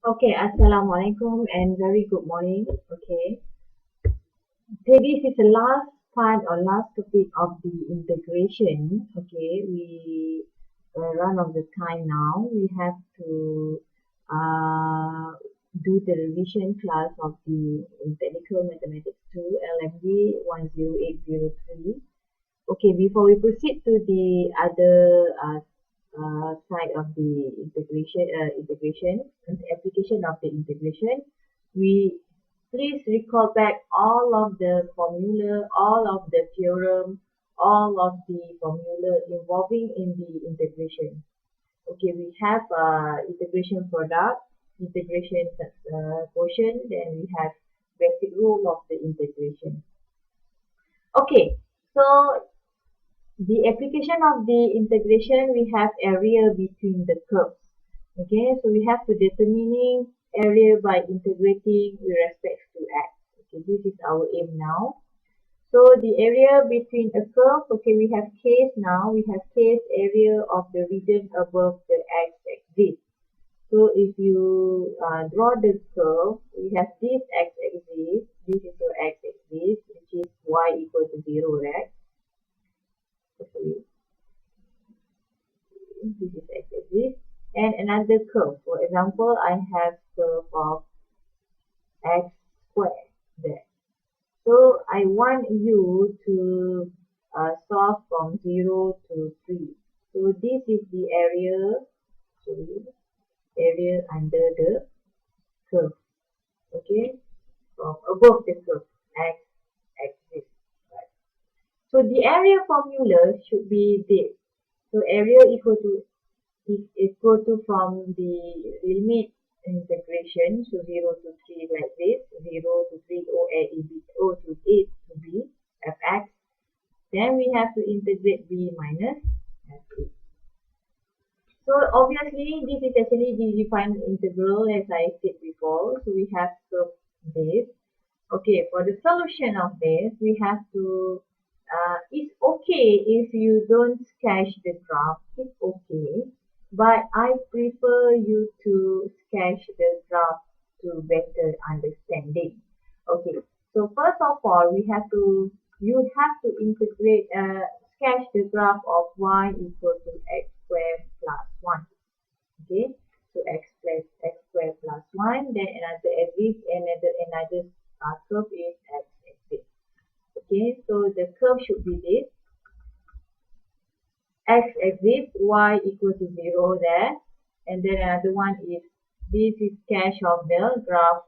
Okay, Assalamualaikum and very good morning. Okay, so this is the last part or last topic of the integration. Okay, we run of the time now. We have to uh, do the revision class of the Technical Mathematics 2 LMD 10803. Okay, before we proceed to the other side of the integration and the application of the integration, we please recall back all of the formula, all of the theorem, all of the formula involving in the integration. Okay, we have integration product, integration quotient, then we have basic rule of the integration. Okay, so the application of the integration, we have area between the curves. Okay, so we have to determining area by integrating with respect to x. Okay, this is our aim now. So the area between a curve, okay, we have case now, we have case area of the region above the x-axis. So if you draw the curve, we have this x-axis, this is your x-axis, which is y equal to 0, right? This is x-axis, and another curve. For example, I have curve of x squared there. So I want you to solve from 0 to 3. So this is the area, sorry, area under the curve. Okay, from above the curve, x axis. Right. So the area formula should be this. So area equal to from the limit integration, so 0 to 3 like this, 0 to 3 O to 8 to b fx. Then we have to integrate b minus f8. So obviously this is actually the defined integral as I said before. So we have to this. Okay, for the solution of this, we have to, it's okay if you don't sketch the graph, it's okay, but I prefer you to sketch the graph to better understanding. Okay, so first of all, you have to integrate, sketch the graph of y equal to x squared plus 1. Okay, so x squared plus 1, then another axis, another curve is x axis. Okay, so the curve should be this, x axis, y equal to 0 there, and then another one is, this is sketch of the graph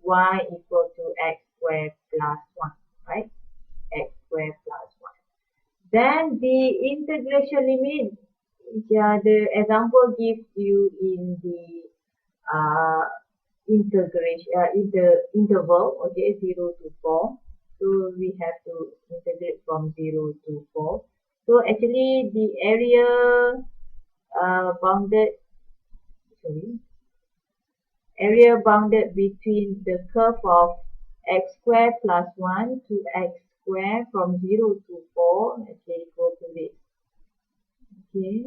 y equal to x squared plus 1, right? X squared plus 1. Then the integration limit, the example gives you in the integration in the interval, okay, 0 to 4. So we have to integrate from 0 to 4. So actually the area bounded, sorry, area bounded between the curve of x squared plus 1 to x squared from 0 to 4, okay, equal to this. Okay,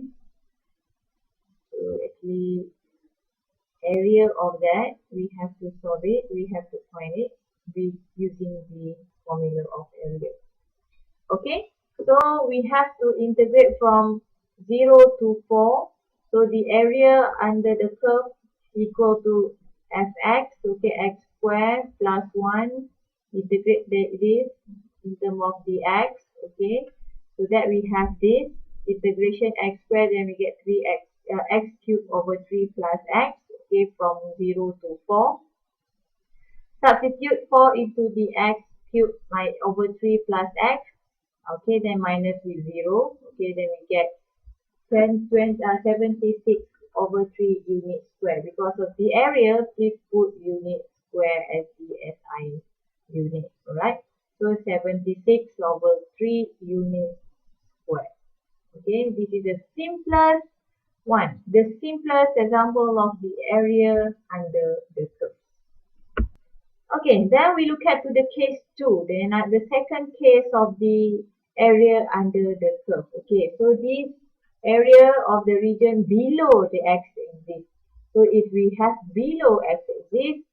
so actually area of that, we have to solve it, we have to find it using the formula of area. Okay, so we have to integrate from 0 to 4. So the area under the curve equal to fx, okay, x squared plus 1, integrate this in terms of the x, okay, so that we have this integration x squared, then we get 3x x cubed over 3 plus x, okay, from 0 to 4. Substitute 4 into the x cubed over 3 plus x, okay, then minus with 0, okay, then we get 76 over 3 unit square. Because of the area, please put unit square as the SI unit, alright? So 76 over 3 unit square. Okay, this is the simplest one, the simplest example of the area under the curve. Okay, then we look at to the case 2, then the second case of the area under the curve. Okay, so this area of the region below the x-axis. So if we have below x-axis,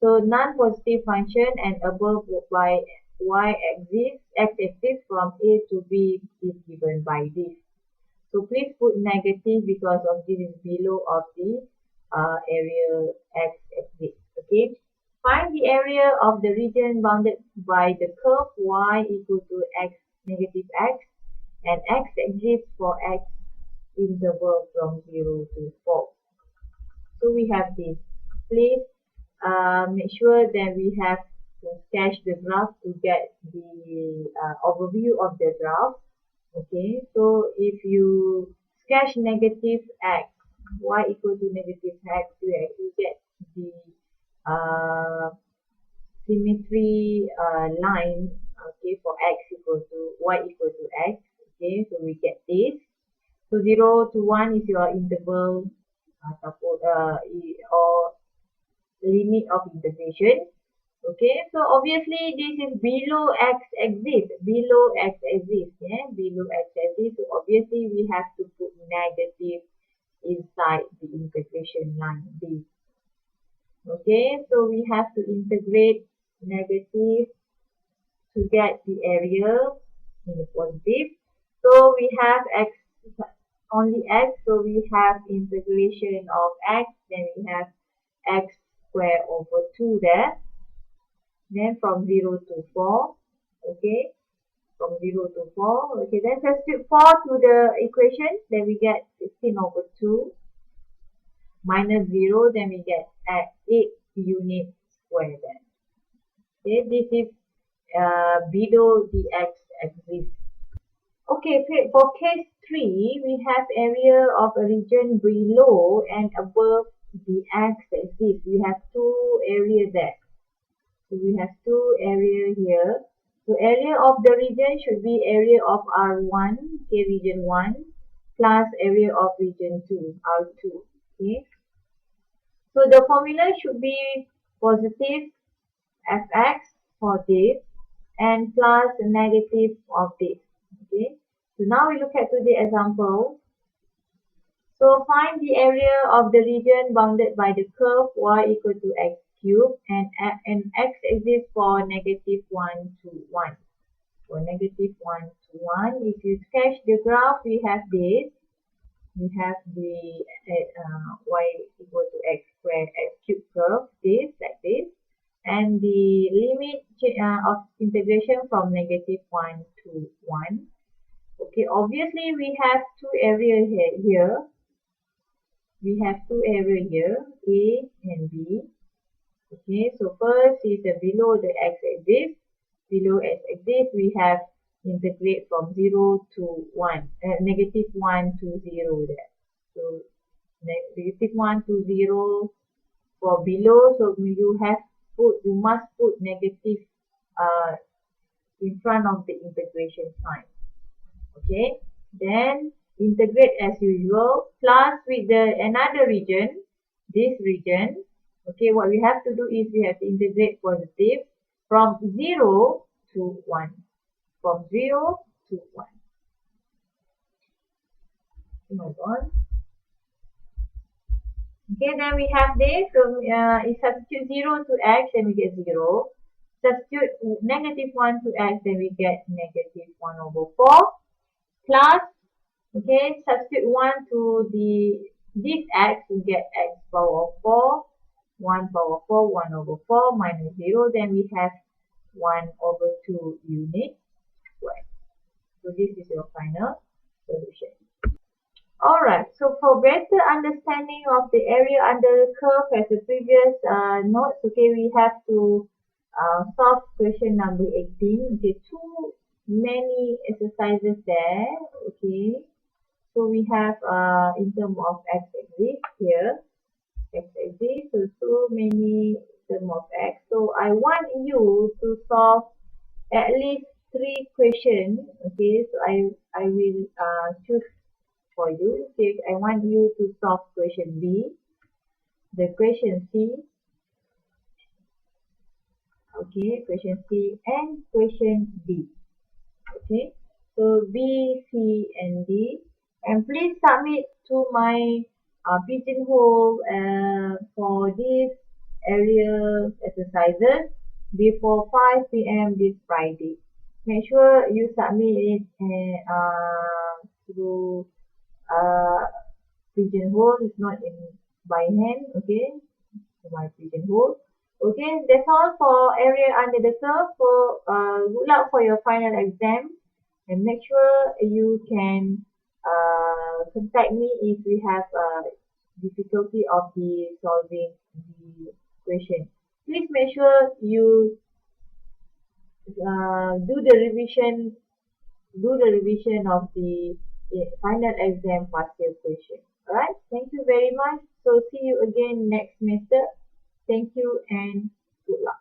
so non-positive function and above by y-axis, x-axis from A to B is given by this. So please put negative because of this is below of the area x-axis. Okay. Find the area of the region bounded by the curve y equal to x negative x and x-axis for x interval from 0 to 4. So we have this. Please make sure that we have to sketch the graph to get the overview of the graph. Okay, so if you sketch negative x, y equal to negative x, you get the uh, symmetry line, okay, for x equal to y equal to x. Okay, so we get this. So 0 to 1 is your interval or limit of integration. Okay, so obviously this is below x-axis, yeah, below x-axis. So obviously we have to put negative inside the integration line B. Okay, so we have to integrate negative to get the area in the positive. So we have x only x, so we have integration of x, then we have x squared over 2 there. Then from 0 to 4, okay, from 0 to 4, okay, then substitute 4 to the equation, then we get 16 over 2 minus 0, then we get 8 units square there. Okay, this is below the x-axis. Okay, for case 3, we have area of a region below and above the x-axis. We have two areas there. So we have two area here. So area of the region should be area of R1, okay, region 1, plus area of region 2, R2. Okay. So the formula should be positive fx for this and plus negative of this. Okay. So now we look at the example. So find the area of the region bounded by the curve y equal to x cube and x-axis for negative 1 to 1. For negative 1 to 1, if you sketch the graph, we have this. We have the y equal to x squared x cube curve, this, like this. And the limit of integration from negative 1 to 1. Okay, obviously we have two areas here. We have two areas here, A and B. Okay, so first is below the x-axis. Below x-axis, we have integrate from 0 to 1, negative 1 to 0 there. So negative 1 to 0 for below, so you must put negative in front of the integration sign. Okay, then integrate as usual, plus with the another region, this region. Okay, what we have to do is we have to integrate positive from 0 to 1. From 0 to 1. Move on. Okay, then we have this. So substitute 0 to x, then we get 0. Substitute negative 1 to x, then we get negative 1 over 4. Plus, okay, substitute 1 to this x, we get x power 4. 1 power 4, 1 over 4 minus 0, then we have 1 over 2 units squared. So this is your final solution. Alright, so for better understanding of the area under the curve as the previous notes, okay, we have to solve question number 18. Okay, too many exercises there, okay. So we have in terms of x-axis here, x-axis, so many term of x. So I want you to solve at least 3 questions. Okay, so I will choose for you. Okay, I want you to solve question B, the question C. Okay, question C and question D. Okay, so B, C, and D. And please submit to my pigeonhole for these area exercises before 5 p.m. this Friday. Make sure you submit it through uh, pigeonhole. It's not in by hand, okay? My pigeonhole. Okay, that's all for area under the curve. So good luck for your final exam, and make sure you can contact me if you have difficulty of the solving the question. Please make sure you do the revision, of the final exam past year question. Alright, thank you very much. So see you again next semester. Thank you and good luck.